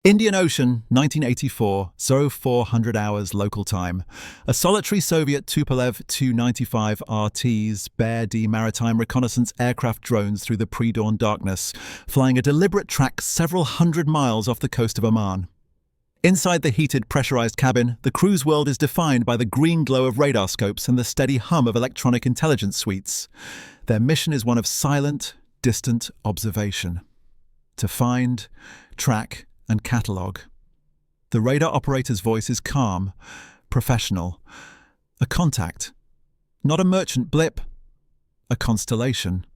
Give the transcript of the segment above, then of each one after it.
Indian Ocean, 1984, 0400 hours local time. A solitary Soviet Tupolev Tu-95 RTs bear D maritime reconnaissance aircraft drones through the pre-dawn darkness, flying a deliberate track several hundred miles off the coast of Oman. Inside the heated, pressurized cabin, the crew's world is defined by the green glow of radar scopes and the steady hum of electronic intelligence suites. Their mission is one of silent, distant observation. To find, track, and catalogue. The radar operator's voice is calm, professional. A contact. Not a merchant blip. A constellation.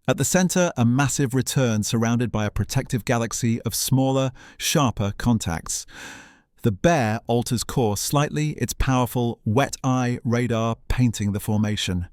At the center, a massive return surrounded by a protective galaxy of smaller, sharper contacts. The bear alters course slightly, its powerful, wet-eye radar painting the formation.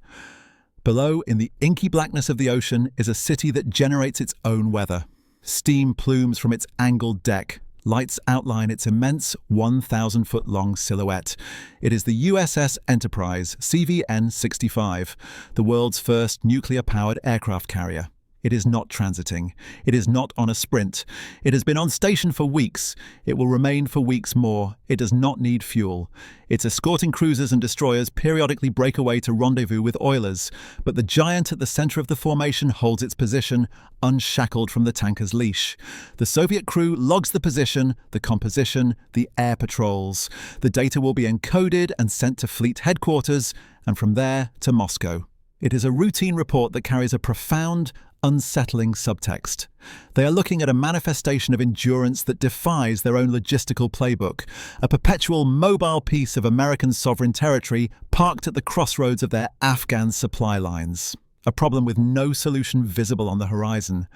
Below, in the inky blackness of the ocean, is a city that generates its own weather. Steam plumes from its angled deck. Lights outline its immense 1,000-foot-long silhouette. It is the USS Enterprise, CVN-65, the world's first nuclear-powered aircraft carrier. It is not transiting. It is not on a sprint. It has been on station for weeks. It will remain for weeks more. It does not need fuel. Its escorting cruisers and destroyers periodically break away to rendezvous with oilers, but the giant at the center of the formation holds its position, unshackled from the tanker's leash. The Soviet crew logs the position, the composition, the air patrols. The data will be encoded and sent to fleet headquarters, and from there to Moscow. It is a routine report that carries a profound, unsettling subtext. They are looking at a manifestation of endurance that defies their own logistical playbook, a perpetual mobile piece of American sovereign territory parked at the crossroads of their Afghan supply lines, a problem with no solution visible on the horizon.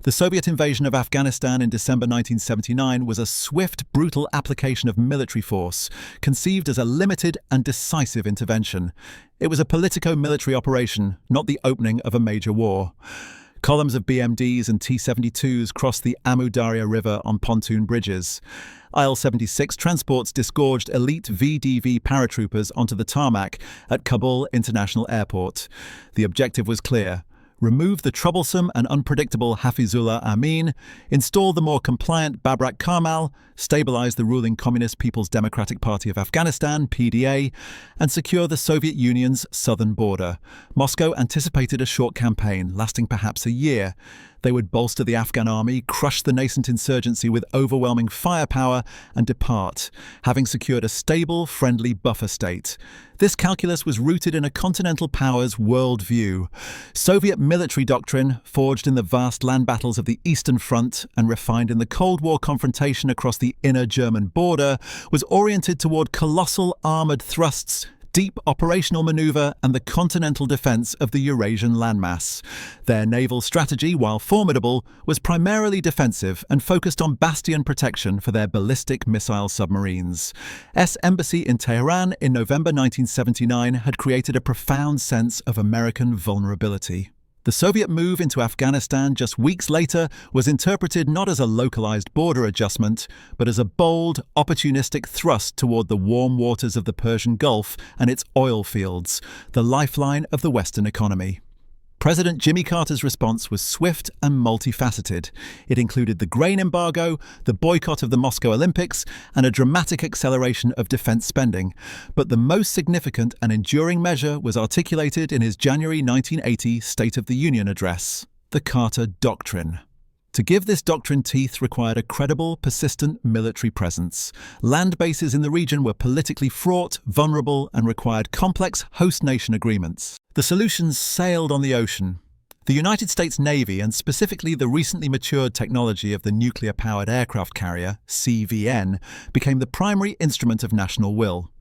The Soviet invasion of Afghanistan in December 1979 was a swift, brutal application of military force, conceived as a limited and decisive intervention. It was a politico-military operation, not the opening of a major war. Columns of BMDs and T-72s crossed the Amu Darya River on pontoon bridges. Il-76 transports disgorged elite VDV paratroopers onto the tarmac at Kabul International Airport. The objective was clear: remove the troublesome and unpredictable Hafizullah Amin, install the more compliant Babrak Karmal, stabilize the ruling Communist People's Democratic Party of Afghanistan, PDA, and secure the Soviet Union's southern border. Moscow anticipated a short campaign, lasting perhaps a year. They would bolster the Afghan army, crush the nascent insurgency with overwhelming firepower, and depart, having secured a stable, friendly buffer state. This calculus was rooted in a continental power's worldview. Soviet military doctrine, forged in the vast land battles of the Eastern Front and refined in the Cold War confrontation across the inner German border, was oriented toward colossal armored thrusts, deep operational maneuver, and the continental defense of the Eurasian landmass. Their naval strategy, while formidable, was primarily defensive and focused on bastion protection for their ballistic missile submarines. Embassy in Tehran in November 1979 had created a profound sense of American vulnerability. The Soviet move into Afghanistan just weeks later was interpreted not as a localized border adjustment, but as a bold, opportunistic thrust toward the warm waters of the Persian Gulf and its oil fields, the lifeline of the Western economy. President Jimmy Carter's response was swift and multifaceted. It included the grain embargo, the boycott of the Moscow Olympics, and a dramatic acceleration of defense spending. But the most significant and enduring measure was articulated in his January 1980 State of the Union address: the Carter Doctrine. To give this doctrine teeth required a credible, persistent military presence. Land bases in the region were politically fraught, vulnerable, and required complex host nation agreements. The solutions sailed on the ocean. The United States Navy, and specifically the recently matured technology of the nuclear-powered aircraft carrier, CVN, became the primary instrument of national will.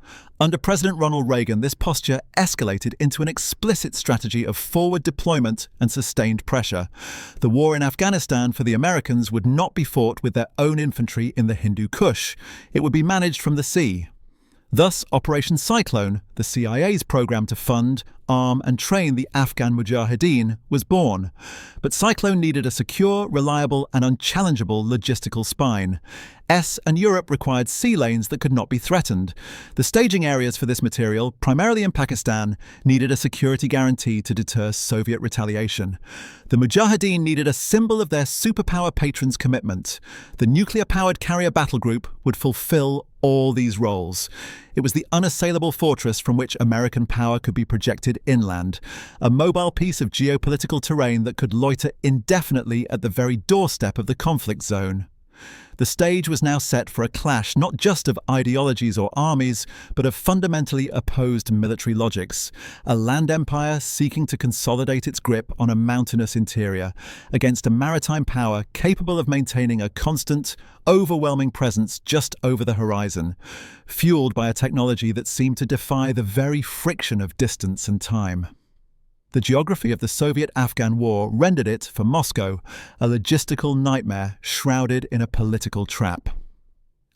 Under President Ronald Reagan, this posture escalated into an explicit strategy of forward deployment and sustained pressure. The war in Afghanistan for the Americans would not be fought with their own infantry in the Hindu Kush. It would be managed from the sea. Thus, Operation Cyclone, the CIA's program to fund, arm and train the Afghan Mujahideen, was born. But Cyclone needed a secure, reliable and unchallengeable logistical spine. And Europe required sea lanes that could not be threatened. The staging areas for this material, primarily in Pakistan, needed a security guarantee to deter Soviet retaliation. The Mujahideen needed a symbol of their superpower patrons' commitment. The nuclear-powered carrier battle group would fulfill all these roles. It was the unassailable fortress from which American power could be projected inland, a mobile piece of geopolitical terrain that could loiter indefinitely at the very doorstep of the conflict zone. The stage was now set for a clash not just of ideologies or armies, but of fundamentally opposed military logics. A land empire seeking to consolidate its grip on a mountainous interior against a maritime power capable of maintaining a constant, overwhelming presence just over the horizon, fueled by a technology that seemed to defy the very friction of distance and time. The geography of the Soviet-Afghan War rendered it, for Moscow, a logistical nightmare shrouded in a political trap.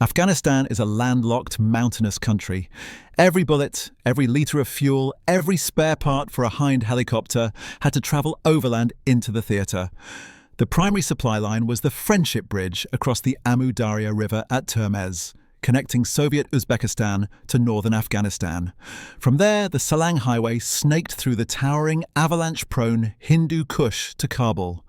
Afghanistan is a landlocked, mountainous country. Every bullet, every litre of fuel, every spare part for a Hind helicopter had to travel overland into the theatre. The primary supply line was the Friendship Bridge across the Amu Darya River at Termez, connecting Soviet Uzbekistan to northern Afghanistan. From there, the Salang Highway snaked through the towering, avalanche-prone Hindu Kush to Kabul.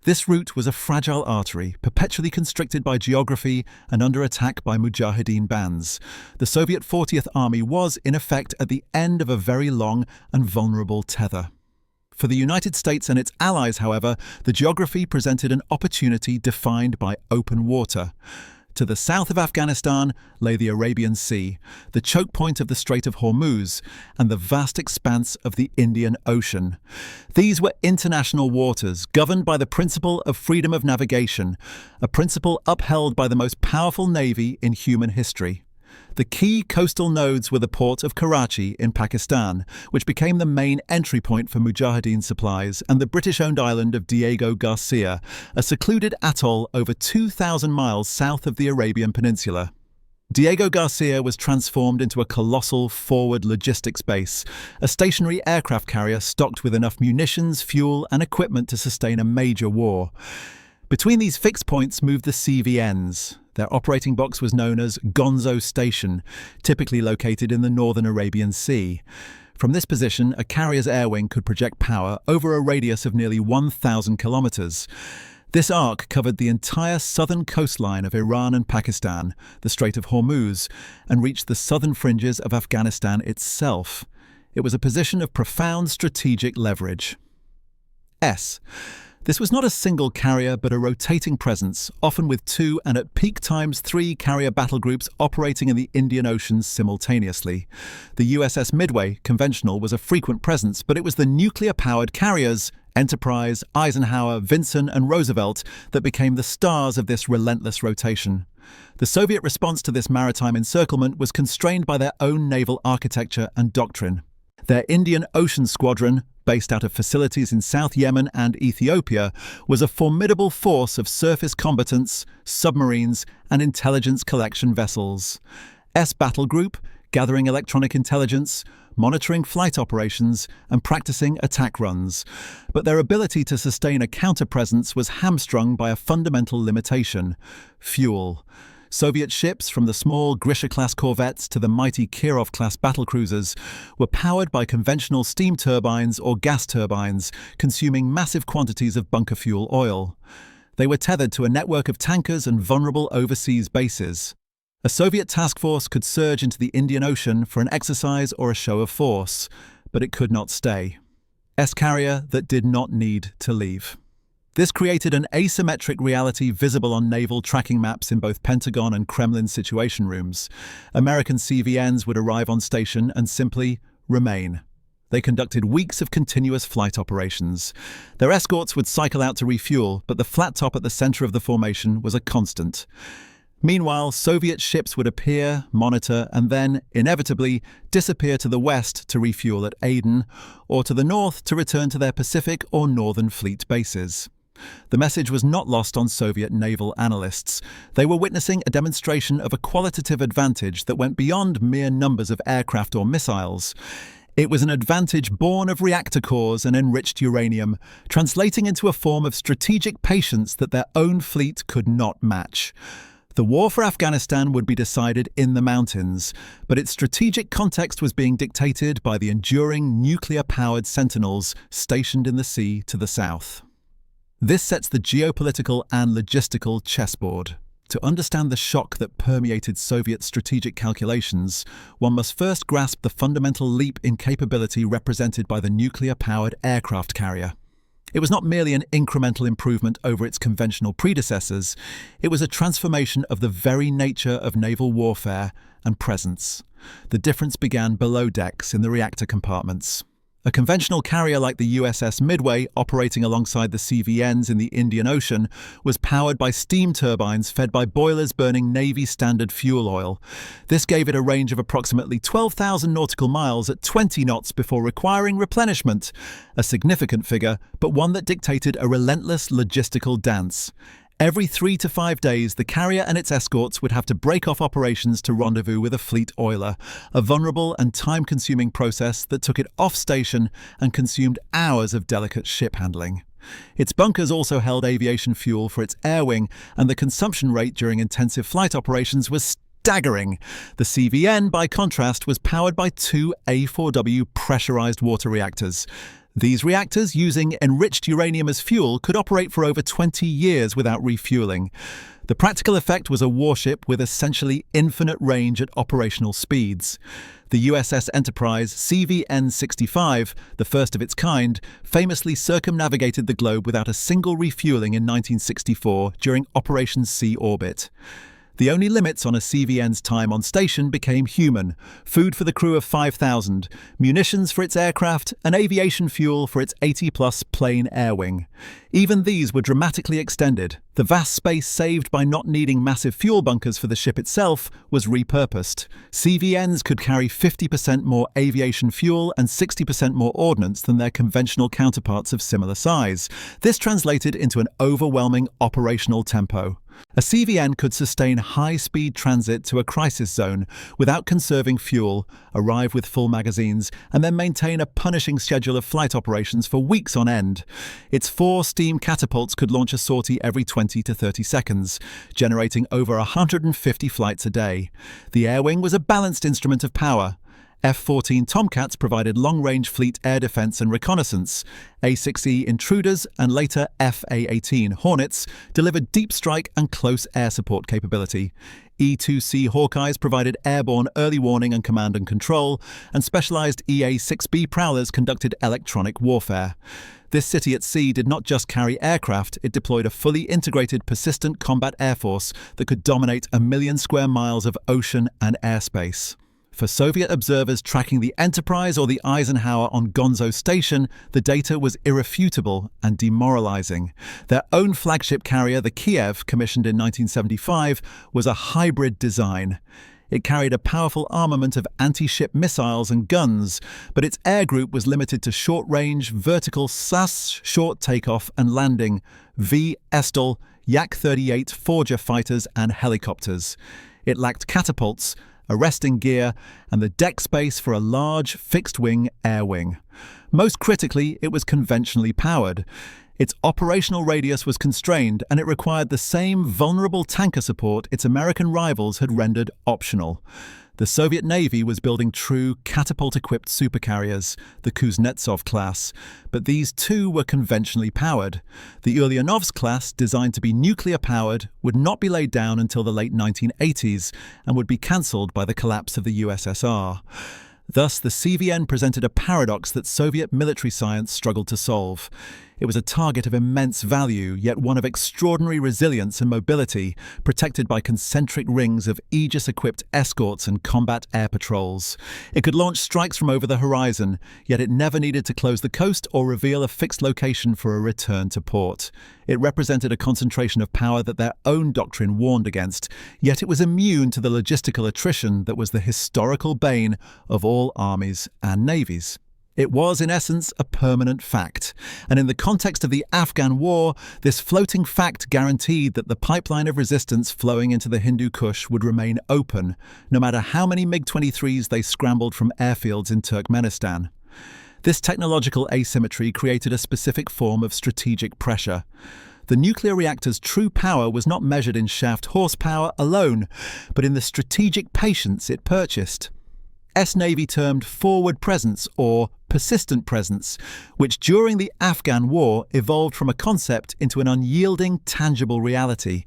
This route was a fragile artery, perpetually constricted by geography and under attack by Mujahideen bands. The Soviet 40th Army was, in effect, at the end of a very long and vulnerable tether. For the United States and its allies, however, the geography presented an opportunity defined by open water. To the south of Afghanistan lay the Arabian Sea, the choke point of the Strait of Hormuz, and the vast expanse of the Indian Ocean. These were international waters governed by the principle of freedom of navigation, a principle upheld by the most powerful navy in human history. The key coastal nodes were the port of Karachi in Pakistan, which became the main entry point for Mujahideen supplies, and the British-owned island of Diego Garcia, a secluded atoll over 2,000 miles south of the Arabian Peninsula. Diego Garcia was transformed into a colossal forward logistics base, a stationary aircraft carrier stocked with enough munitions, fuel, and equipment to sustain a major war. Between these fixed points moved the CVNs. Their operating box was known as Gonzo Station, typically located in the northern Arabian Sea. From this position, a carrier's air wing could project power over a radius of nearly 1,000 kilometers. This arc covered the entire southern coastline of Iran and Pakistan, the Strait of Hormuz, and reached the southern fringes of Afghanistan itself. It was a position of profound strategic leverage. This was not a single carrier, but a rotating presence, often with 2 and at peak times 3 carrier battle groups operating in the Indian Ocean simultaneously. The USS Midway, conventional, was a frequent presence, but it was the nuclear-powered carriers, Enterprise, Eisenhower, Vinson, and Roosevelt, that became the stars of this relentless rotation. The Soviet response to this maritime encirclement was constrained by their own naval architecture and doctrine. Their Indian Ocean Squadron, based out of facilities in South Yemen and Ethiopia, was a formidable force of surface combatants, submarines, and intelligence collection vessels. Battle Group, gathering electronic intelligence, monitoring flight operations, and practicing attack runs. But their ability to sustain a counter-presence was hamstrung by a fundamental limitation: fuel. Soviet ships, from the small Grisha-class corvettes to the mighty Kirov-class battlecruisers, were powered by conventional steam turbines or gas turbines, consuming massive quantities of bunker fuel oil. They were tethered to a network of tankers and vulnerable overseas bases. A Soviet task force could surge into the Indian Ocean for an exercise or a show of force, but it could not stay. S-carrier that did not need to leave. This created an asymmetric reality visible on naval tracking maps in both Pentagon and Kremlin situation rooms. American CVNs would arrive on station and simply remain. They conducted weeks of continuous flight operations. Their escorts would cycle out to refuel, but the flat top at the center of the formation was a constant. Meanwhile, Soviet ships would appear, monitor, and then, inevitably, disappear to the west to refuel at Aden, or to the north to return to their Pacific or Northern Fleet bases. The message was not lost on Soviet naval analysts. They were witnessing a demonstration of a qualitative advantage that went beyond mere numbers of aircraft or missiles. It was an advantage born of reactor cores and enriched uranium, translating into a form of strategic patience that their own fleet could not match. The war for Afghanistan would be decided in the mountains, but its strategic context was being dictated by the enduring nuclear-powered sentinels stationed in the sea to the south. This sets the geopolitical and logistical chessboard. To understand the shock that permeated Soviet strategic calculations, one must first grasp the fundamental leap in capability represented by the nuclear-powered aircraft carrier. It was not merely an incremental improvement over its conventional predecessors, it was a transformation of the very nature of naval warfare and presence. The difference began below decks in the reactor compartments. A conventional carrier like the USS Midway, operating alongside the CVNs in the Indian Ocean, was powered by steam turbines fed by boilers burning Navy standard fuel oil. This gave it a range of approximately 12,000 nautical miles at 20 knots before requiring replenishment, a significant figure, but one that dictated a relentless logistical dance. Every 3 to 5 days, the carrier and its escorts would have to break off operations to rendezvous with a fleet oiler, a vulnerable and time-consuming process that took it off station and consumed hours of delicate ship handling. Its bunkers also held aviation fuel for its air wing, and the consumption rate during intensive flight operations was staggering. The CVN, by contrast, was powered by 2 A4W pressurized water reactors. These reactors, using enriched uranium as fuel, could operate for over 20 years without refueling. The practical effect was a warship with essentially infinite range at operational speeds. The USS Enterprise CVN-65, the first of its kind, famously circumnavigated the globe without a single refueling in 1964 during Operation Sea Orbit. The only limits on a CVN's time on station became human: food for the crew of 5,000, munitions for its aircraft, and aviation fuel for its 80-plus plane air wing. Even these were dramatically extended. The vast space saved by not needing massive fuel bunkers for the ship itself was repurposed. CVNs could carry 50% more aviation fuel and 60% more ordnance than their conventional counterparts of similar size. This translated into an overwhelming operational tempo. A CVN could sustain high-speed transit to a crisis zone without conserving fuel, arrive with full magazines, and then maintain a punishing schedule of flight operations for weeks on end. Its 4 steam catapults could launch a sortie every 20 to 30 seconds, generating over 150 flights a day. The air wing was a balanced instrument of power. F-14 Tomcats provided long-range fleet air defense and reconnaissance. A-6E Intruders and later F-A-18 Hornets delivered deep strike and close air support capability. E-2C Hawkeyes provided airborne early warning and command and control, and specialized EA-6B Prowlers conducted electronic warfare. This city at sea did not just carry aircraft, it deployed a fully integrated persistent combat air force that could dominate 1 million square miles of ocean and airspace. For Soviet observers tracking the Enterprise or the Eisenhower on Gonzo Station, the data was irrefutable and demoralizing. Their own flagship carrier, the Kiev, commissioned in 1975, was a hybrid design. It carried a powerful armament of anti-ship missiles and guns, but its air group was limited to short-range, vertical SAS short takeoff and landing, V-Estel, Yak-38 Forger fighters and helicopters. It lacked catapults, arresting gear, and the deck space for a large, fixed-wing air wing. Most critically, it was conventionally powered. Its operational radius was constrained, and it required the same vulnerable tanker support its American rivals had rendered optional. The Soviet Navy was building true catapult-equipped supercarriers, the Kuznetsov class, but these too were conventionally powered. The Ulyanovsk class, designed to be nuclear-powered, would not be laid down until the late 1980s and would be cancelled by the collapse of the USSR. Thus, the CVN presented a paradox that Soviet military science struggled to solve. It was a target of immense value, yet one of extraordinary resilience and mobility, protected by concentric rings of Aegis-equipped escorts and combat air patrols. It could launch strikes from over the horizon, yet it never needed to close the coast or reveal a fixed location for a return to port. It represented a concentration of power that their own doctrine warned against, yet it was immune to the logistical attrition that was the historical bane of all armies and navies. It was, in essence, a permanent fact. And in the context of the Afghan war, this floating fact guaranteed that the pipeline of resistance flowing into the Hindu Kush would remain open, no matter how many MiG-23s they scrambled from airfields in Turkmenistan. This technological asymmetry created a specific form of strategic pressure. The nuclear reactor's true power was not measured in shaft horsepower alone, but in the strategic patience it purchased. Navy termed forward presence or persistent presence, which during the Afghan war evolved from a concept into an unyielding, tangible reality.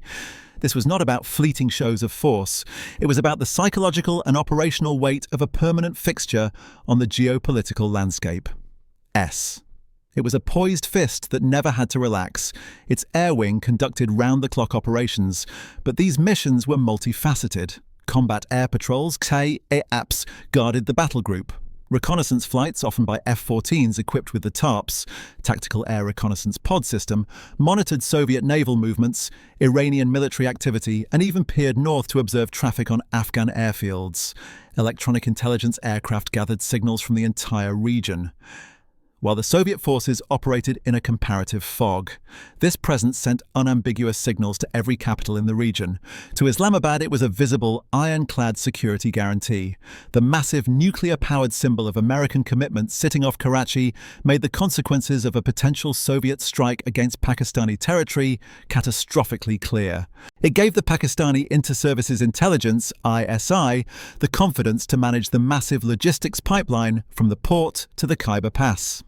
This was not about fleeting shows of force. It was about the psychological and operational weight of a permanent fixture on the geopolitical landscape. It was a poised fist that never had to relax. Its air wing conducted round-the-clock operations, but these missions were multifaceted. Combat air patrols, KAAPs, guarded the battle group. Reconnaissance flights, often by F-14s equipped with the TARPs, Tactical Air Reconnaissance Pod System, monitored Soviet naval movements, Iranian military activity, and even peered north to observe traffic on Afghan airfields. Electronic intelligence aircraft gathered signals from the entire region, while the Soviet forces operated in a comparative fog. This presence sent unambiguous signals to every capital in the region. To Islamabad, it was a visible, ironclad security guarantee. The massive nuclear-powered symbol of American commitment sitting off Karachi made the consequences of a potential Soviet strike against Pakistani territory catastrophically clear. It gave the Pakistani Inter-Services Intelligence, ISI, the confidence to manage the massive logistics pipeline from the port to the Khyber Pass.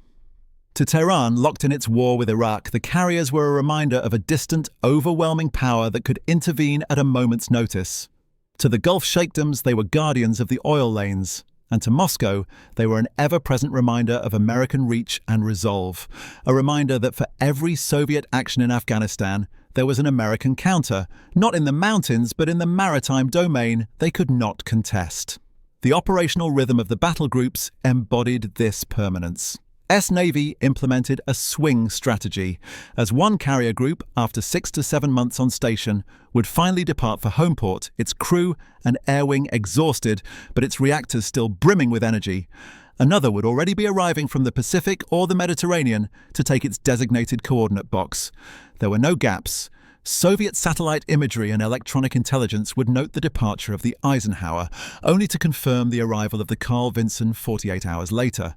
To Tehran, locked in its war with Iraq, the carriers were a reminder of a distant, overwhelming power that could intervene at a moment's notice. To the Gulf sheikdoms, they were guardians of the oil lanes. And to Moscow, they were an ever-present reminder of American reach and resolve. A reminder that for every Soviet action in Afghanistan, there was an American counter, not in the mountains, but in the maritime domain they could not contest. The operational rhythm of the battle groups embodied this permanence. Navy implemented a swing strategy, as one carrier group, after 6 to 7 months on station, would finally depart for homeport, its crew and air wing exhausted, but its reactors still brimming with energy. Another would already be arriving from the Pacific or the Mediterranean to take its designated coordinate box. There were no gaps. Soviet satellite imagery and electronic intelligence would note the departure of the Eisenhower, only to confirm the arrival of the Carl Vinson 48 hours later.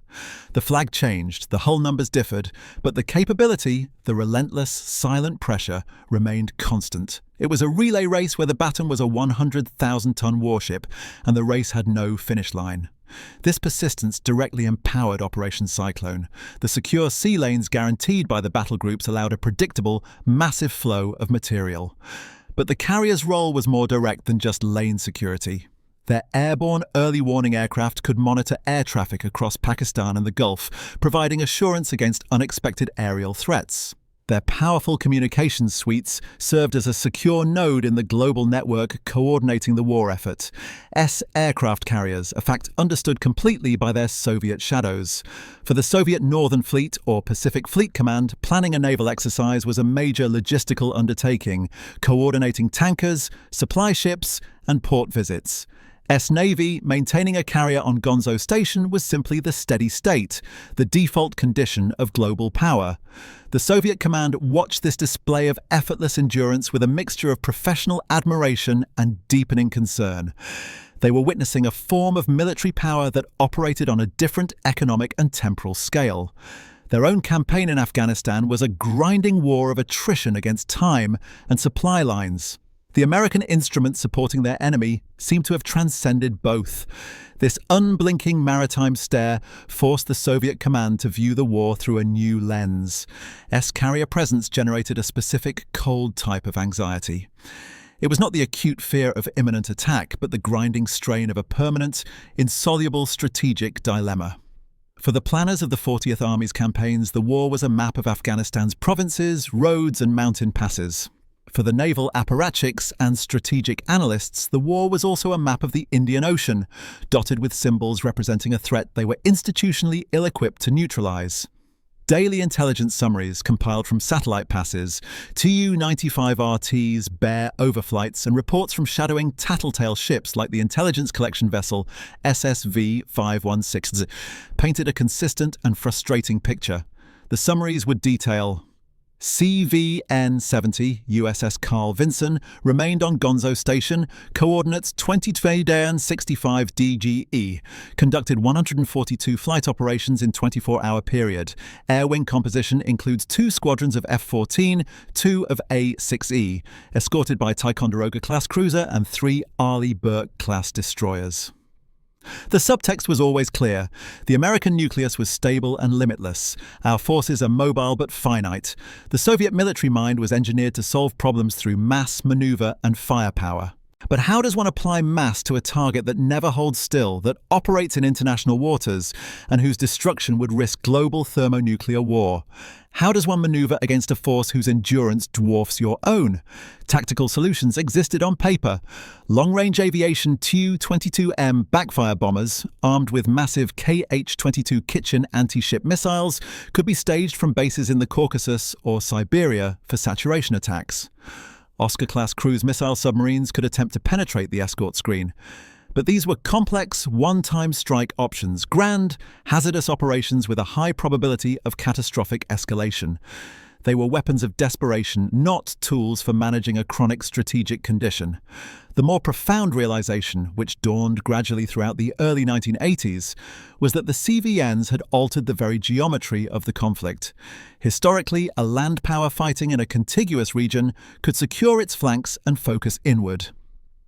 The flag changed, the hull numbers differed, but the capability, the relentless, silent pressure, remained constant. It was a relay race where the Baton was a 100,000-ton warship, and the race had no finish line. This persistence directly empowered Operation Cyclone. The secure sea lanes guaranteed by the battle groups allowed a predictable, massive flow of material. But the carrier's role was more direct than just lane security. Their airborne early warning aircraft could monitor air traffic across Pakistan and the Gulf, providing assurance against unexpected aerial threats. Their powerful communications suites served as a secure node in the global network coordinating the war effort. aircraft carriers, a fact understood completely by their Soviet shadows. For the Soviet Northern Fleet, or Pacific Fleet Command, planning a naval exercise was a major logistical undertaking, coordinating tankers, supply ships, and port visits. Navy, maintaining a carrier on Gonzo Station was simply the steady state, the default condition of global power. The Soviet command watched this display of effortless endurance with a mixture of professional admiration and deepening concern. They were witnessing a form of military power that operated on a different economic and temporal scale. Their own campaign in Afghanistan was a grinding war of attrition against time and supply lines. The American instruments supporting their enemy seemed to have transcended both. This unblinking maritime stare forced the Soviet command to view the war through a new lens. Carrier presence generated a specific, cold type of anxiety. It was not the acute fear of imminent attack, but the grinding strain of a permanent, insoluble strategic dilemma. For the planners of the 40th Army's campaigns, the war was a map of Afghanistan's provinces, roads, and mountain passes. For the naval apparatchiks and strategic analysts, the war was also a map of the Indian Ocean, dotted with symbols representing a threat they were institutionally ill-equipped to neutralize. Daily intelligence summaries compiled from satellite passes, Tu-95RTs, bare overflights, and reports from shadowing tattletale ships like the intelligence collection vessel SSV-516 painted a consistent and frustrating picture. The summaries would detail: CVN-70 USS Carl Vinson remained on Gonzo Station, coordinates 22-65 DGE, conducted 142 flight operations in 24-hour period. Air wing composition includes 2 squadrons of F-14, 2 of A-6E, escorted by Ticonderoga-class cruiser and 3 Arleigh Burke-class destroyers. The subtext was always clear. The American nucleus was stable and limitless. Our forces are mobile but finite. The Soviet military mind was engineered to solve problems through mass, maneuver, and firepower. But how does one apply mass to a target that never holds still, that operates in international waters, and whose destruction would risk global thermonuclear war? How does one maneuver against a force whose endurance dwarfs your own? Tactical solutions existed on paper. Long-range aviation Tu-22M backfire bombers, armed with massive Kh-22 Kitchen anti-ship missiles, could be staged from bases in the Caucasus or Siberia for saturation attacks. Oscar-class cruise missile submarines could attempt to penetrate the escort screen. But these were complex, one-time strike options, grand, hazardous operations with a high probability of catastrophic escalation. They were weapons of desperation, not tools for managing a chronic strategic condition. The more profound realization, which dawned gradually throughout the early 1980s, was that the CVNs had altered the very geometry of the conflict. Historically, a land power fighting in a contiguous region could secure its flanks and focus inward.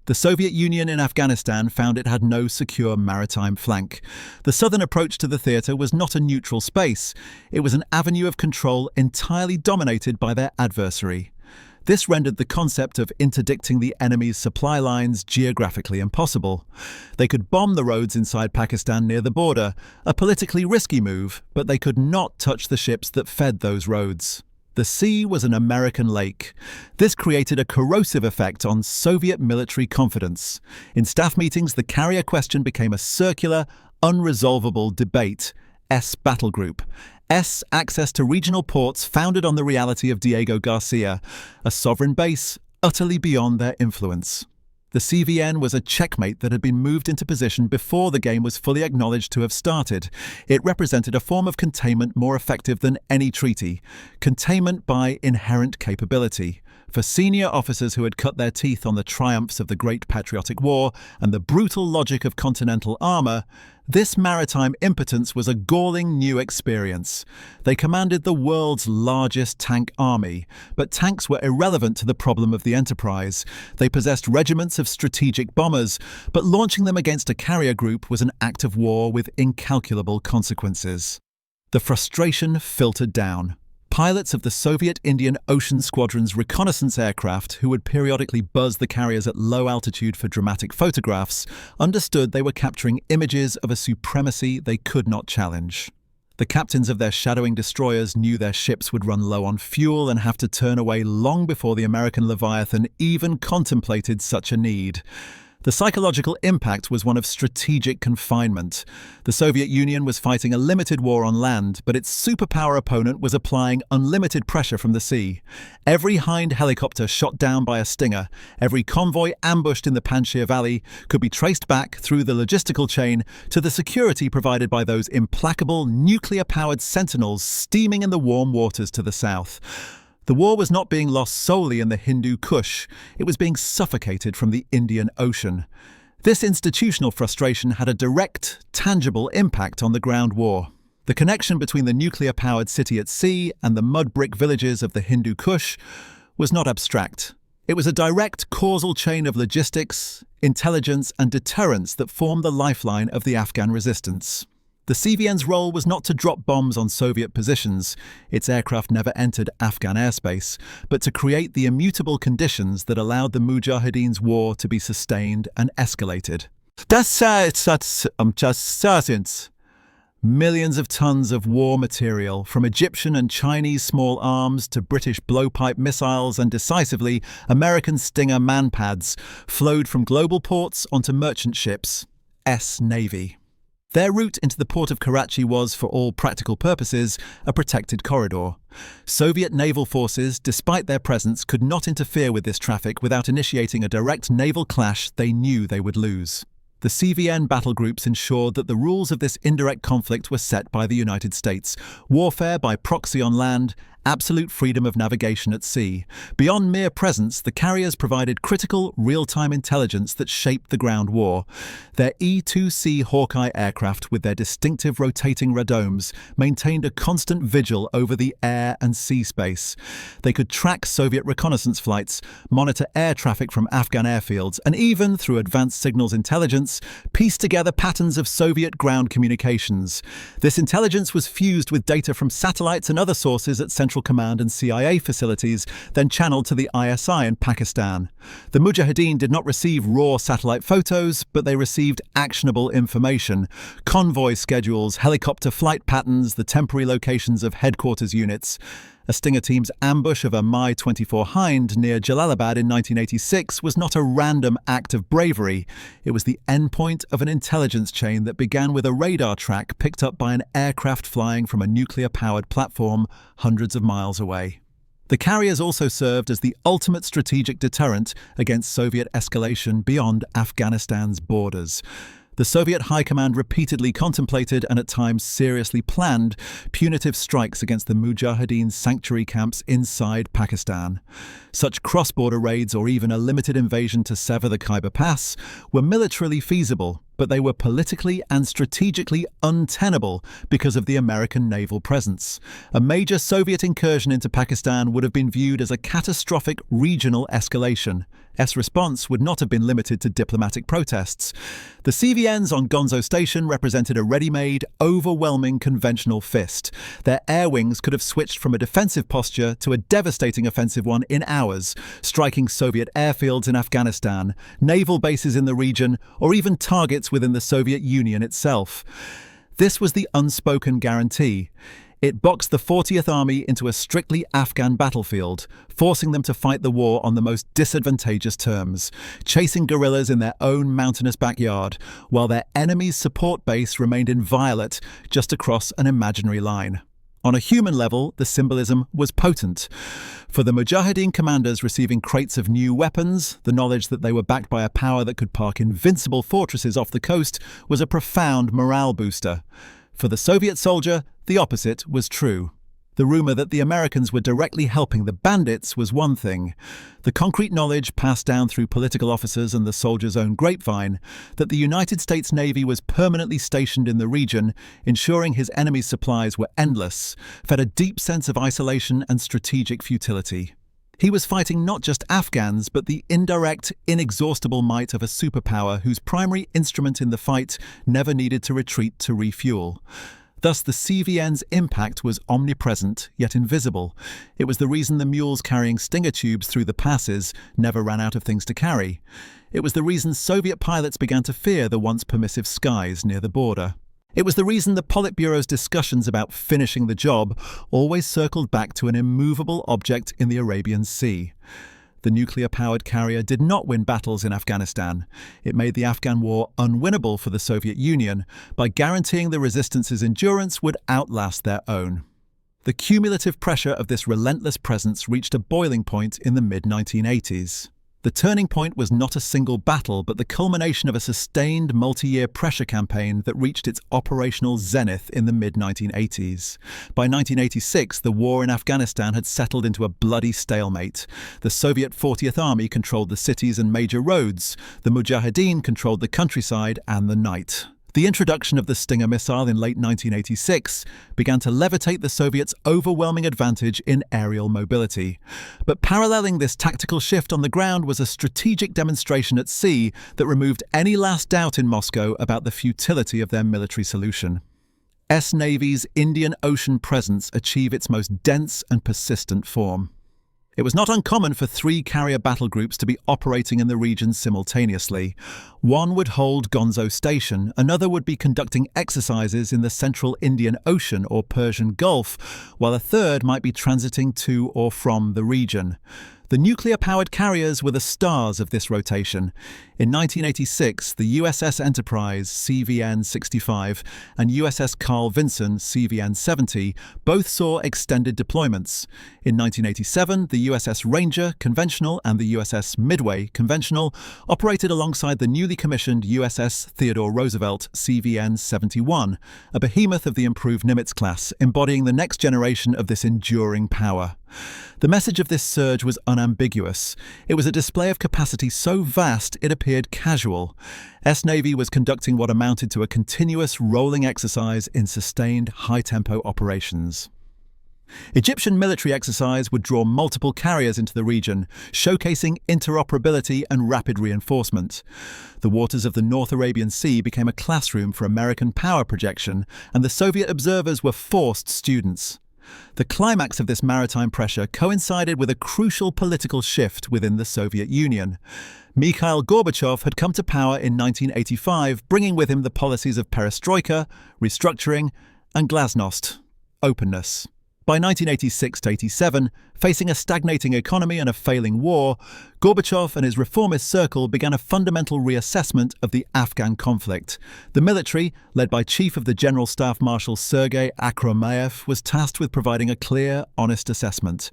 The Soviet Union in Afghanistan found it had no secure maritime flank. The southern approach to the theatre was not a neutral space. It was an avenue of control entirely dominated by their adversary. This rendered the concept of interdicting the enemy's supply lines geographically impossible. They could bomb the roads inside Pakistan near the border, a politically risky move, but they could not touch the ships that fed those roads. The sea was an American lake. This created a corrosive effect on Soviet military confidence. In staff meetings, the carrier question became a circular, unresolvable debate. S battle group. S access to regional ports founded on the reality of Diego Garcia, a sovereign base utterly beyond their influence. The CVN was a checkmate that had been moved into position before the game was fully acknowledged to have started. It represented a form of containment more effective than any treaty. Containment by inherent capability. For senior officers who had cut their teeth on the triumphs of the Great Patriotic War and the brutal logic of continental armour, this maritime impotence was a galling new experience. They commanded the world's largest tank army, but tanks were irrelevant to the problem of the enterprise. They possessed regiments of strategic bombers, but launching them against a carrier group was an act of war with incalculable consequences. The frustration filtered down. Pilots of the Soviet Indian Ocean Squadron's reconnaissance aircraft, who would periodically buzz the carriers at low altitude for dramatic photographs, understood they were capturing images of a supremacy they could not challenge. The captains of their shadowing destroyers knew their ships would run low on fuel and have to turn away long before the American Leviathan even contemplated such a need. The psychological impact was one of strategic confinement. The Soviet Union was fighting a limited war on land, but its superpower opponent was applying unlimited pressure from the sea. Every Hind helicopter shot down by a Stinger, every convoy ambushed in the Panjshir Valley could be traced back through the logistical chain to the security provided by those implacable nuclear-powered sentinels steaming in the warm waters to the south. The war was not being lost solely in the Hindu Kush, it was being suffocated from the Indian Ocean. This institutional frustration had a direct, tangible impact on the ground war. The connection between the nuclear-powered city at sea and the mud-brick villages of the Hindu Kush was not abstract. It was a direct causal chain of logistics, intelligence, and deterrence that formed the lifeline of the Afghan resistance. The CVN's role was not to drop bombs on Soviet positions, its aircraft never entered Afghan airspace, but to create the immutable conditions that allowed the Mujahideen's war to be sustained and escalated. Millions of tons of war material, from Egyptian and Chinese small arms to British blowpipe missiles and, decisively, American Stinger manpads, flowed from global ports onto merchant ships, S Navy. Their route into the port of Karachi was, for all practical purposes, a protected corridor. Soviet naval forces, despite their presence, could not interfere with this traffic without initiating a direct naval clash they knew they would lose. The CVN battle groups ensured that the rules of this indirect conflict were set by the United States: warfare by proxy on land, absolute freedom of navigation at sea. Beyond mere presence, the carriers provided critical, real-time intelligence that shaped the ground war. Their E-2C Hawkeye aircraft, with their distinctive rotating radomes, maintained a constant vigil over the air and sea space. They could track Soviet reconnaissance flights, monitor air traffic from Afghan airfields, and even, through advanced signals intelligence, piece together patterns of Soviet ground communications. This intelligence was fused with data from satellites and other sources at Central Command and CIA facilities, then channeled to the ISI in Pakistan. The Mujahideen did not receive raw satellite photos, but they received actionable information: convoy schedules, helicopter flight patterns, the temporary locations of headquarters units. A Stinger team's ambush of a Mi-24 Hind near Jalalabad in 1986 was not a random act of bravery. It was the endpoint of an intelligence chain that began with a radar track picked up by an aircraft flying from a nuclear-powered platform hundreds of miles away. The carriers also served as the ultimate strategic deterrent against Soviet escalation beyond Afghanistan's borders. The Soviet High Command repeatedly contemplated and at times seriously planned punitive strikes against the Mujahideen sanctuary camps inside Pakistan. Such cross-border raids, or even a limited invasion to sever the Khyber Pass, were militarily feasible, but they were politically and strategically untenable because of the American naval presence. A major Soviet incursion into Pakistan would have been viewed as a catastrophic regional escalation. S response would not have been limited to diplomatic protests. The CVNs on Gonzo Station represented a ready-made, overwhelming conventional fist. Their air wings could have switched from a defensive posture to a devastating offensive one in hours, striking Soviet airfields in Afghanistan, naval bases in the region, or even targets within the Soviet Union itself. This was the unspoken guarantee. It boxed the 40th Army into a strictly Afghan battlefield, forcing them to fight the war on the most disadvantageous terms, chasing guerrillas in their own mountainous backyard, while their enemy's support base remained inviolate just across an imaginary line. On a human level, the symbolism was potent. For the Mujahideen commanders receiving crates of new weapons, the knowledge that they were backed by a power that could park invincible fortresses off the coast was a profound morale booster. For the Soviet soldier, the opposite was true. The rumor that the Americans were directly helping the bandits was one thing. The concrete knowledge passed down through political officers and the soldier's own grapevine that the United States Navy was permanently stationed in the region, ensuring his enemy's supplies were endless, fed a deep sense of isolation and strategic futility. He was fighting not just Afghans, but the indirect, inexhaustible might of a superpower whose primary instrument in the fight never needed to retreat to refuel. Thus, the CVN's impact was omnipresent, yet invisible. It was the reason the mules carrying Stinger tubes through the passes never ran out of things to carry. It was the reason Soviet pilots began to fear the once permissive skies near the border. It was the reason the Politburo's discussions about finishing the job always circled back to an immovable object in the Arabian Sea. The nuclear-powered carrier did not win battles in Afghanistan. It made the Afghan war unwinnable for the Soviet Union by guaranteeing the resistance's endurance would outlast their own. The cumulative pressure of this relentless presence reached a boiling point in the mid-1980s. The turning point was not a single battle, but the culmination of a sustained multi-year pressure campaign that reached its operational zenith in the mid-1980s. By 1986, the war in Afghanistan had settled into a bloody stalemate. The Soviet 40th Army controlled the cities and major roads. The Mujahideen controlled the countryside and the night. The introduction of the Stinger missile in late 1986 began to levitate the Soviets' overwhelming advantage in aerial mobility. But paralleling this tactical shift on the ground was a strategic demonstration at sea that removed any last doubt in Moscow about the futility of their military solution. US Navy's Indian Ocean presence achieved its most dense and persistent form. It was not uncommon for 3 carrier battle groups to be operating in the region simultaneously. One would hold Gonzo Station, another would be conducting exercises in the central Indian Ocean or Persian Gulf, while a third might be transiting to or from the region. The nuclear-powered carriers were the stars of this rotation. In 1986, the USS Enterprise (CVN-65) and USS Carl Vinson (CVN-70) both saw extended deployments. In 1987, the USS Ranger conventional and the USS Midway conventional operated alongside the newly commissioned USS Theodore Roosevelt (CVN-71), a behemoth of the improved Nimitz class, embodying the next generation of this enduring power. The message of this surge was unambiguous. It was a display of capacity so vast it appeared casual. S-Navy was conducting what amounted to a continuous rolling exercise in sustained high-tempo operations. Egyptian military exercise would draw multiple carriers into the region, showcasing interoperability and rapid reinforcement. The waters of the North Arabian Sea became a classroom for American power projection, and the Soviet observers were forced students. The climax of this maritime pressure coincided with a crucial political shift within the Soviet Union. Mikhail Gorbachev had come to power in 1985, bringing with him the policies of perestroika, restructuring, and glasnost, openness. By 1986-87, facing a stagnating economy and a failing war, Gorbachev and his reformist circle began a fundamental reassessment of the Afghan conflict. The military, led by Chief of the General Staff Marshal Sergei Akhromayev, was tasked with providing a clear, honest assessment.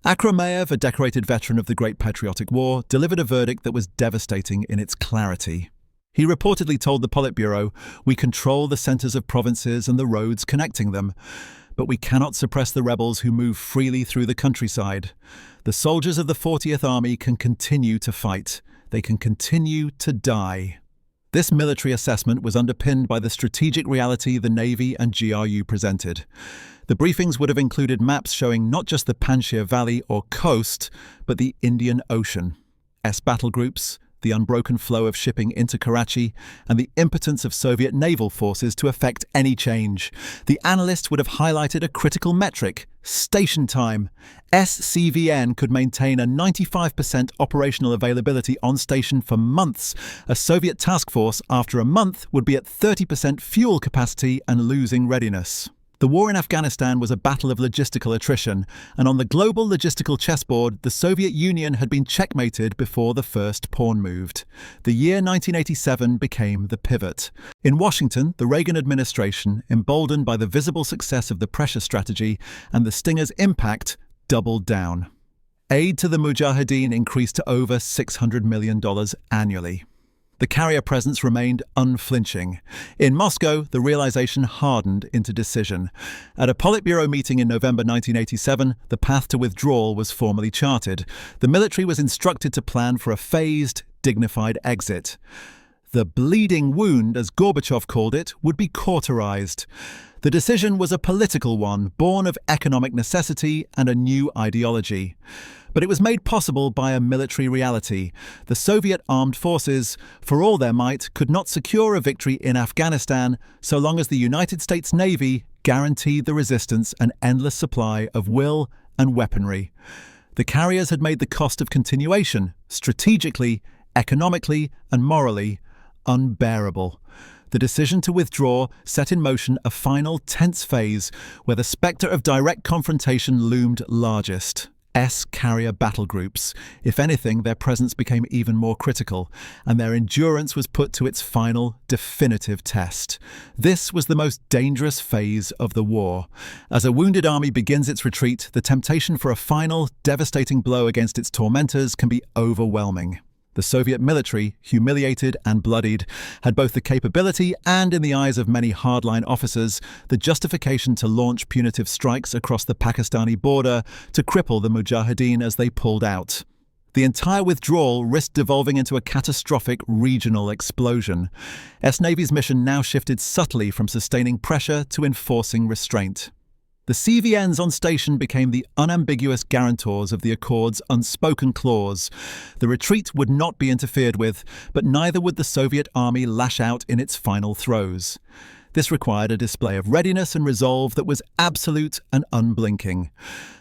Akhromayev, a decorated veteran of the Great Patriotic War, delivered a verdict that was devastating in its clarity. He reportedly told the Politburo, "We control the centers of provinces and the roads connecting them. But we cannot suppress the rebels who move freely through the countryside. The soldiers of the 40th Army can continue to fight. They can continue to die." This military assessment was underpinned by the strategic reality the Navy and GRU presented. The briefings would have included maps showing not just the Panjshir Valley or coast, but the Indian Ocean. battle groups, the unbroken flow of shipping into Karachi, and the impotence of Soviet naval forces to effect any change. The analyst would have highlighted a critical metric: station time. SCVN could maintain a 95% operational availability on station for months. A Soviet task force, after a month, would be at 30% fuel capacity and losing readiness. The war in Afghanistan was a battle of logistical attrition, and on the global logistical chessboard, the Soviet Union had been checkmated before the first pawn moved. The year 1987 became the pivot. In Washington, the Reagan administration, emboldened by the visible success of the pressure strategy and the Stinger's impact, doubled down. Aid to the Mujahideen increased to over $600 million annually. The carrier presence remained unflinching. In Moscow, the realization hardened into decision. At a Politburo meeting in November 1987, the path to withdrawal was formally charted. The military was instructed to plan for a phased, dignified exit. The bleeding wound, as Gorbachev called it, would be cauterized. The decision was a political one, born of economic necessity and a new ideology. But it was made possible by a military reality. The Soviet armed forces, for all their might, could not secure a victory in Afghanistan so long as the United States Navy guaranteed the resistance an endless supply of will and weaponry. The carriers had made the cost of continuation, strategically, economically, and morally, unbearable. The decision to withdraw set in motion a final tense phase where the spectre of direct confrontation loomed largest. Carrier battle groups. If anything, their presence became even more critical, and their endurance was put to its final, definitive test. This was the most dangerous phase of the war. As a wounded army begins its retreat, the temptation for a final, devastating blow against its tormentors can be overwhelming. The Soviet military, humiliated and bloodied, had both the capability and, in the eyes of many hardline officers, the justification to launch punitive strikes across the Pakistani border to cripple the Mujahideen as they pulled out. The entire withdrawal risked devolving into a catastrophic regional explosion. S-Navy's mission now shifted subtly from sustaining pressure to enforcing restraint. The CVNs on station became the unambiguous guarantors of the Accord's unspoken clause. The retreat would not be interfered with, but neither would the Soviet army lash out in its final throes. This required a display of readiness and resolve that was absolute and unblinking.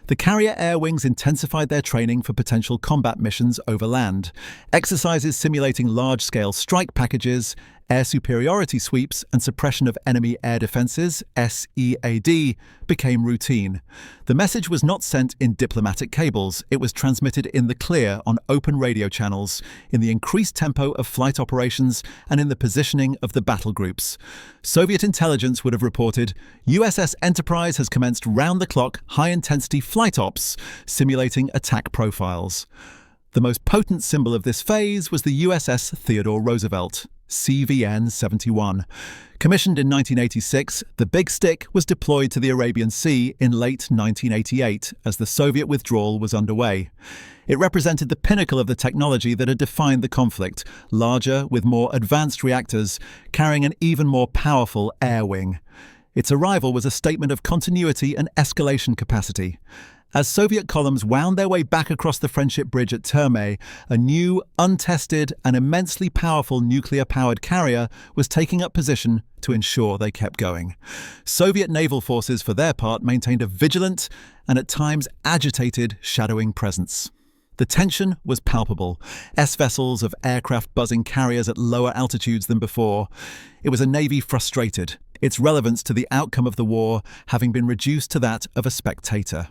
The carrier air wings intensified their training for potential combat missions over land. Exercises simulating large-scale strike packages, air superiority sweeps, and suppression of enemy air defenses, SEAD, became routine. The message was not sent in diplomatic cables, it was transmitted in the clear on open radio channels, in the increased tempo of flight operations, and in the positioning of the battle groups. Soviet intelligence would have reported, USS Enterprise has commenced round-the-clock, high-intensity flight ops, simulating attack profiles. The most potent symbol of this phase was the USS Theodore Roosevelt, CVN-71. Commissioned in 1986, the Big Stick was deployed to the Arabian Sea in late 1988 as the Soviet withdrawal was underway. It represented the pinnacle of the technology that had defined the conflict, larger, with more advanced reactors, carrying an even more powerful air wing. Its arrival was a statement of continuity and escalation capacity. As Soviet columns wound their way back across the Friendship Bridge at Terme, a new, untested, and immensely powerful nuclear-powered carrier was taking up position to ensure they kept going. Soviet naval forces, for their part, maintained a vigilant and at times agitated shadowing presence. The tension was palpable, S-vessels of aircraft buzzing carriers at lower altitudes than before. It was a navy frustrated, its relevance to the outcome of the war having been reduced to that of a spectator.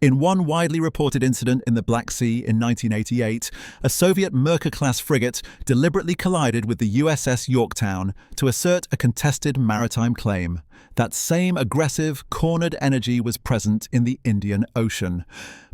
In one widely reported incident in the Black Sea in 1988, a Soviet Merkur-class frigate deliberately collided with the USS Yorktown to assert a contested maritime claim. That same aggressive, cornered energy was present in the Indian Ocean.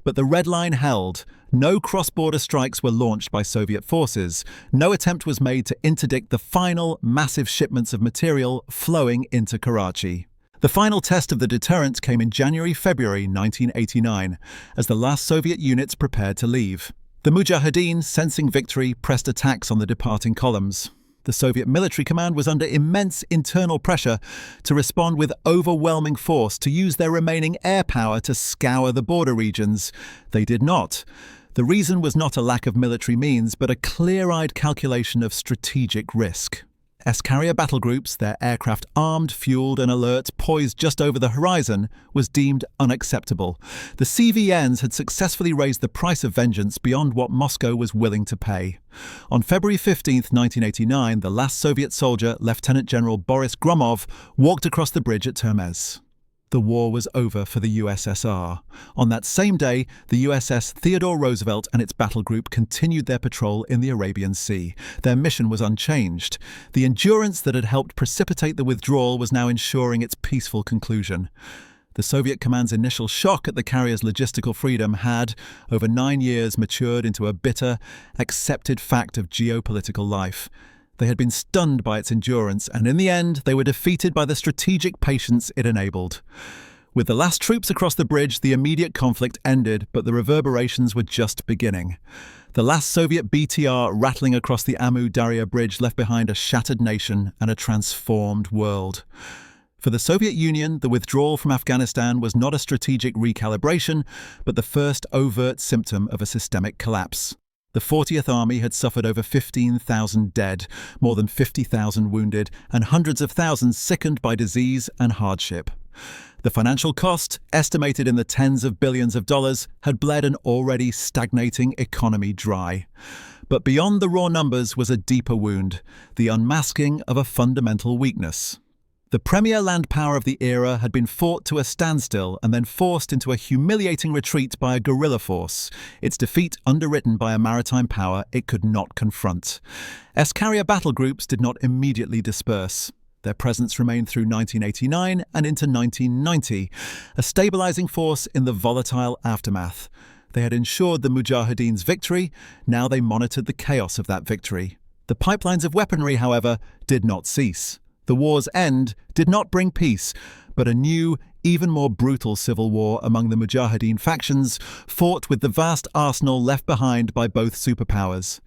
But the red line held. No cross-border strikes were launched by Soviet forces. No attempt was made to interdict the final, massive shipments of material flowing into Karachi. The final test of the deterrent came in January-February 1989, as the last Soviet units prepared to leave. The Mujahideen, sensing victory, pressed attacks on the departing columns. The Soviet military command was under immense internal pressure to respond with overwhelming force to use their remaining air power to scour the border regions. They did not. The reason was not a lack of military means, but a clear-eyed calculation of strategic risk. S-carrier battle groups, their aircraft armed, fueled and alert, poised just over the horizon, was deemed unacceptable. The CVNs had successfully raised the price of vengeance beyond what Moscow was willing to pay. On February 15, 1989, the last Soviet soldier, Lieutenant General Boris Gromov, walked across the bridge at Termez. The war was over for the USSR. On that same day, the USS Theodore Roosevelt and its battle group continued their patrol in the Arabian Sea. Their mission was unchanged. The endurance that had helped precipitate the withdrawal was now ensuring its peaceful conclusion. The Soviet command's initial shock at the carrier's logistical freedom had, over 9 years, matured into a bitter, accepted fact of geopolitical life. They had been stunned by its endurance, and in the end, they were defeated by the strategic patience it enabled. With the last troops across the bridge, the immediate conflict ended, but the reverberations were just beginning. The last Soviet BTR rattling across the Amu Darya Bridge left behind a shattered nation and a transformed world. For the Soviet Union, the withdrawal from Afghanistan was not a strategic recalibration, but the first overt symptom of a systemic collapse. The 40th Army had suffered over 15,000 dead, more than 50,000 wounded, and hundreds of thousands sickened by disease and hardship. The financial cost, estimated in the tens of billions of dollars, had bled an already stagnating economy dry. But beyond the raw numbers was a deeper wound, the unmasking of a fundamental weakness. The premier land power of the era had been fought to a standstill and then forced into a humiliating retreat by a guerrilla force, its defeat underwritten by a maritime power it could not confront. S-carrier battle groups did not immediately disperse. Their presence remained through 1989 and into 1990, a stabilizing force in the volatile aftermath. They had ensured the Mujahideen's victory, now they monitored the chaos of that victory. The pipelines of weaponry, however, did not cease. The war's end did not bring peace, but a new, even more brutal civil war among the Mujahideen factions, fought with the vast arsenal left behind by both superpowers.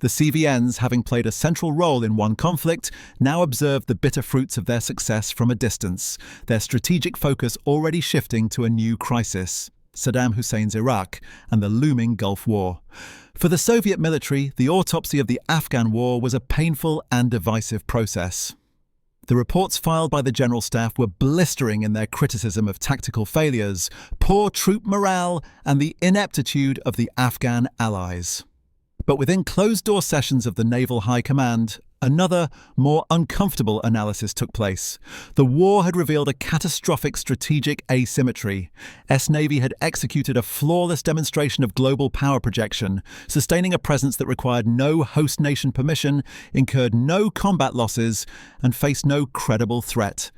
The CVNs, having played a central role in one conflict, now observed the bitter fruits of their success from a distance, their strategic focus already shifting to a new crisis: Saddam Hussein's Iraq and the looming Gulf War. For the Soviet military, the autopsy of the Afghan war was a painful and divisive process. The reports filed by the General Staff were blistering in their criticism of tactical failures, poor troop morale, and the ineptitude of the Afghan allies. But within closed-door sessions of the Naval High Command, another, more uncomfortable analysis took place. The war had revealed a catastrophic strategic asymmetry. Navy had executed a flawless demonstration of global power projection, sustaining a presence that required no host nation permission, incurred no combat losses, and faced no credible threat.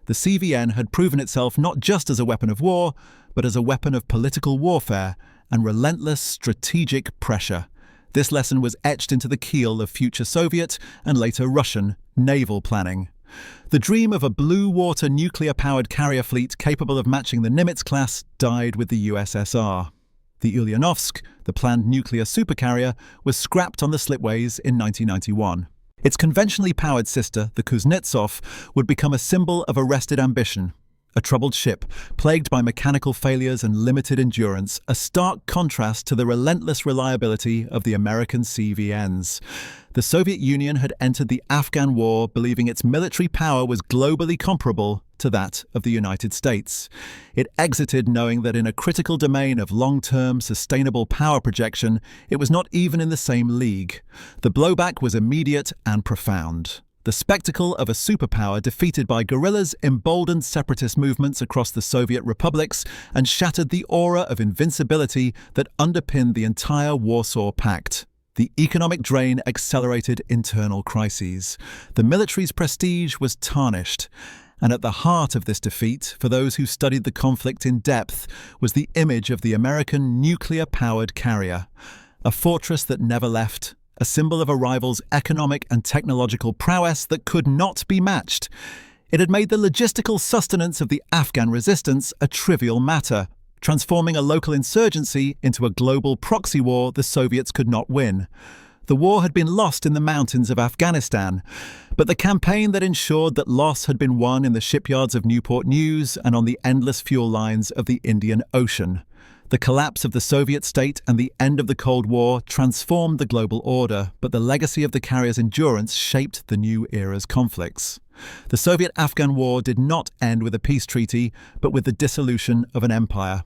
The CVN had proven itself not just as a weapon of war, but as a weapon of political warfare and relentless strategic pressure. This lesson was etched into the keel of future Soviet and later Russian naval planning. The dream of a blue-water nuclear-powered carrier fleet capable of matching the Nimitz class died with the USSR. The Ulyanovsk, the planned nuclear supercarrier, was scrapped on the slipways in 1991. Its conventionally powered sister, the Kuznetsov, would become a symbol of arrested ambition. A troubled ship, plagued by mechanical failures and limited endurance, a stark contrast to the relentless reliability of the American CVNs. The Soviet Union had entered the Afghan war believing its military power was globally comparable to that of the United States. It exited knowing that in a critical domain of long-term, sustainable power projection, it was not even in the same league. The blowback was immediate and profound. The spectacle of a superpower defeated by guerrillas emboldened separatist movements across the Soviet republics and shattered the aura of invincibility that underpinned the entire Warsaw Pact. The economic drain accelerated internal crises. The military's prestige was tarnished. And at the heart of this defeat, for those who studied the conflict in depth, was the image of the American nuclear-powered carrier. A fortress that never left, a symbol of a rival's economic and technological prowess that could not be matched. It had made the logistical sustenance of the Afghan resistance a trivial matter, transforming a local insurgency into a global proxy war the Soviets could not win. The war had been lost in the mountains of Afghanistan, but the campaign that ensured that loss had been won in the shipyards of Newport News and on the endless fuel lines of the Indian Ocean. The collapse of the Soviet state and the end of the Cold War transformed the global order, but the legacy of the carrier's endurance shaped the new era's conflicts. The Soviet-Afghan War did not end with a peace treaty, but with the dissolution of an empire.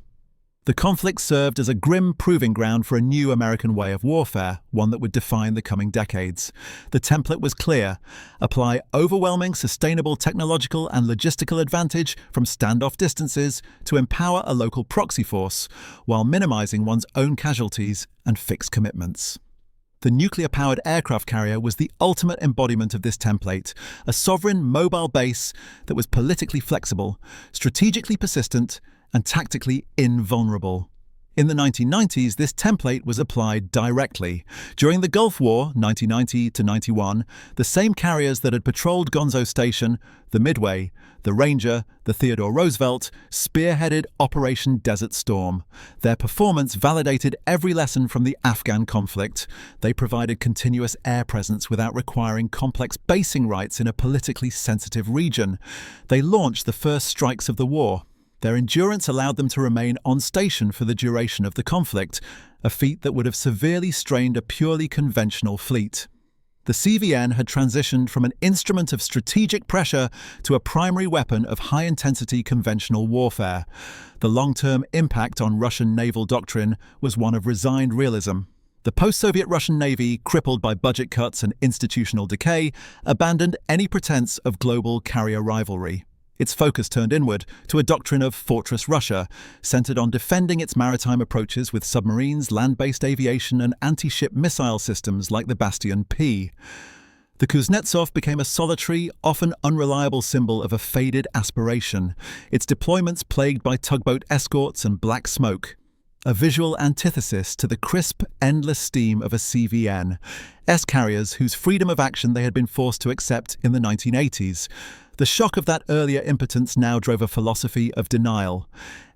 The conflict served as a grim proving ground for a new American way of warfare, one that would define the coming decades. The template was clear: apply overwhelming sustainable technological and logistical advantage from standoff distances to empower a local proxy force, while minimizing one's own casualties and fixed commitments. The nuclear-powered aircraft carrier was the ultimate embodiment of this template, a sovereign mobile base that was politically flexible, strategically persistent, and tactically invulnerable. In the 1990s, this template was applied directly. During the Gulf War, 1990 to 91, the same carriers that had patrolled Gonzo Station, the Midway, the Ranger, the Theodore Roosevelt, spearheaded Operation Desert Storm. Their performance validated every lesson from the Afghan conflict. They provided continuous air presence without requiring complex basing rights in a politically sensitive region. They launched the first strikes of the war. Their endurance allowed them to remain on station for the duration of the conflict, a feat that would have severely strained a purely conventional fleet. The CVN had transitioned from an instrument of strategic pressure to a primary weapon of high-intensity conventional warfare. The long-term impact on Russian naval doctrine was one of resigned realism. The post-Soviet Russian Navy, crippled by budget cuts and institutional decay, abandoned any pretense of global carrier rivalry. Its focus turned inward to a doctrine of Fortress Russia, centered on defending its maritime approaches with submarines, land-based aviation, and anti-ship missile systems like the Bastion P. The Kuznetsov became a solitary, often unreliable symbol of a faded aspiration, its deployments plagued by tugboat escorts and black smoke. A visual antithesis to the crisp, endless steam of a CVN, S-carriers whose freedom of action they had been forced to accept in the 1980s. The shock of that earlier impotence now drove a philosophy of denial.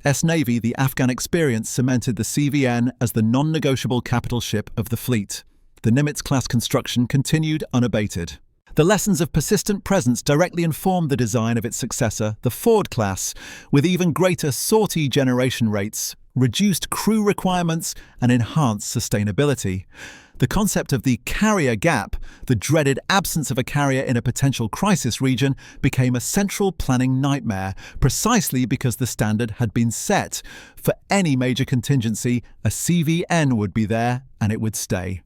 S-Navy, the Afghan experience, cemented the CVN as the non-negotiable capital ship of the fleet. The Nimitz-class construction continued unabated. The lessons of persistent presence directly informed the design of its successor, the Ford-class, with even greater sortie generation rates, reduced crew requirements, and enhanced sustainability. The concept of the carrier gap, the dreaded absence of a carrier in a potential crisis region, became a central planning nightmare, precisely because the standard had been set. For any major contingency, a CVN would be there, and it would stay.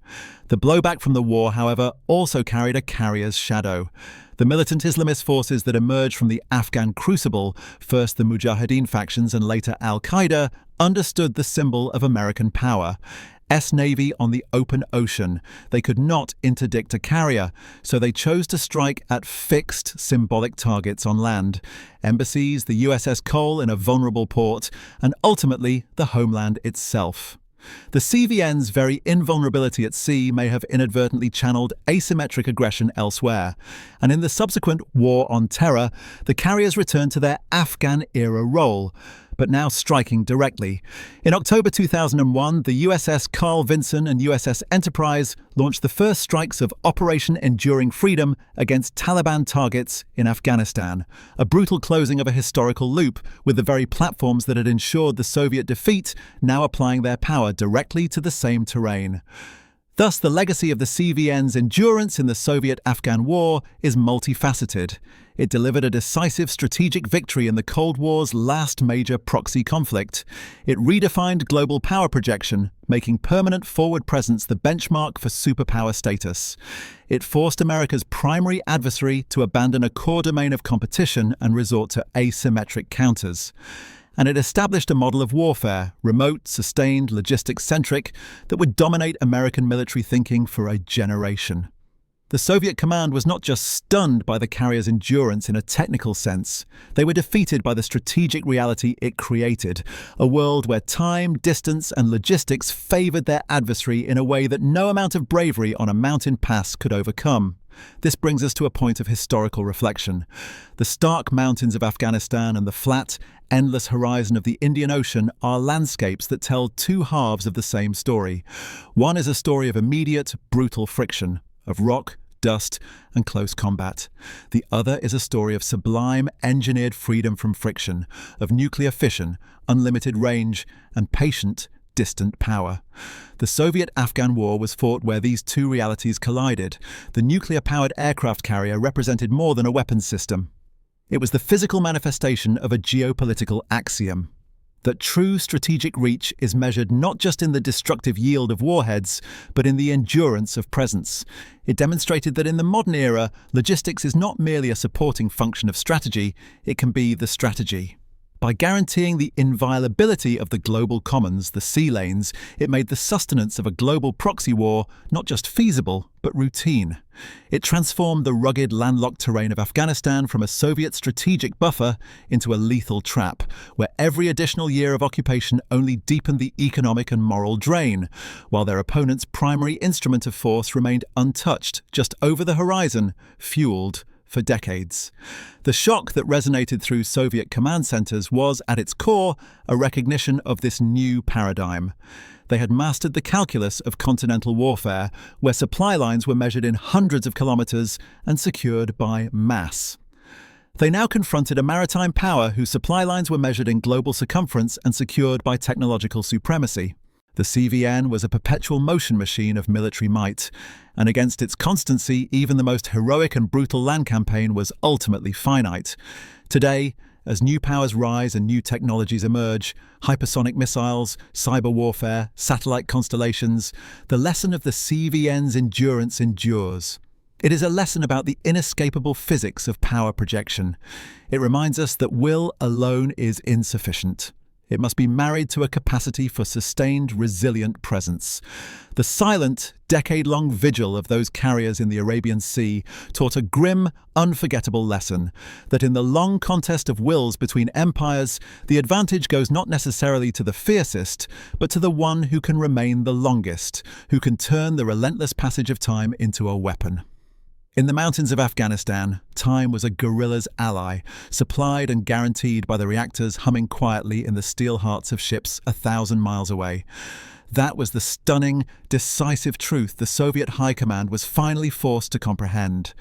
The blowback from the war, however, also carried a carrier's shadow. The militant Islamist forces that emerged from the Afghan crucible, first the Mujahideen factions and later al-Qaeda, understood the symbol of American power. Navy on the open ocean. They could not interdict a carrier, so they chose to strike at fixed, symbolic targets on land. Embassies, the USS Cole in a vulnerable port, and ultimately the homeland itself. The CVN's very invulnerability at sea may have inadvertently channeled asymmetric aggression elsewhere, and in the subsequent War on Terror, the carriers returned to their Afghan-era role, but now striking directly. In October 2001, the USS Carl Vinson and USS Enterprise launched the first strikes of Operation Enduring Freedom against Taliban targets in Afghanistan, a brutal closing of a historical loop, with the very platforms that had ensured the Soviet defeat now applying their power directly to the same terrain. Thus, the legacy of the CVN's endurance in the Soviet-Afghan War is multifaceted. It delivered a decisive strategic victory in the Cold War's last major proxy conflict. It redefined global power projection, making permanent forward presence the benchmark for superpower status. It forced America's primary adversary to abandon a core domain of competition and resort to asymmetric counters. And it established a model of warfare, remote, sustained, logistics-centric, that would dominate American military thinking for a generation. The Soviet command was not just stunned by the carrier's endurance in a technical sense. They were defeated by the strategic reality it created, a world where time, distance, and logistics favored their adversary in a way that no amount of bravery on a mountain pass could overcome. This brings us to a point of historical reflection. The stark mountains of Afghanistan and the flat, endless horizon of the Indian Ocean are landscapes that tell two halves of the same story. One is a story of immediate, brutal friction, of rock, dust, and close combat. The other is a story of sublime, engineered freedom from friction, of nuclear fission, unlimited range, and patient, distant power. The Soviet-Afghan War was fought where these two realities collided. The nuclear-powered aircraft carrier represented more than a weapons system. It was the physical manifestation of a geopolitical axiom: that true strategic reach is measured not just in the destructive yield of warheads, but in the endurance of presence. It demonstrated that in the modern era, logistics is not merely a supporting function of strategy, it can be the strategy. By guaranteeing the inviolability of the global commons, the sea lanes, it made the sustenance of a global proxy war not just feasible, but routine. It transformed the rugged, landlocked terrain of Afghanistan from a Soviet strategic buffer into a lethal trap, where every additional year of occupation only deepened the economic and moral drain, while their opponent's primary instrument of force remained untouched, just over the horizon, fueled for decades. The shock that resonated through Soviet command centers was, at its core, a recognition of this new paradigm. They had mastered the calculus of continental warfare, where supply lines were measured in hundreds of kilometers and secured by mass. They now confronted a maritime power whose supply lines were measured in global circumference and secured by technological supremacy. The CVN was a perpetual motion machine of military might, and against its constancy, even the most heroic and brutal land campaign was ultimately finite. Today, as new powers rise and new technologies emerge, hypersonic missiles, cyber warfare, satellite constellations, the lesson of the CVN's endurance endures. It is a lesson about the inescapable physics of power projection. It reminds us that will alone is insufficient. It must be married to a capacity for sustained, resilient presence. The silent, decade-long vigil of those carriers in the Arabian Sea taught a grim, unforgettable lesson, that in the long contest of wills between empires, the advantage goes not necessarily to the fiercest, but to the one who can remain the longest, who can turn the relentless passage of time into a weapon. In the mountains of Afghanistan, time was a guerrilla's ally, supplied and guaranteed by the reactors humming quietly in the steel hearts of ships 1,000 miles away. That was the stunning, decisive truth the Soviet High Command was finally forced to comprehend.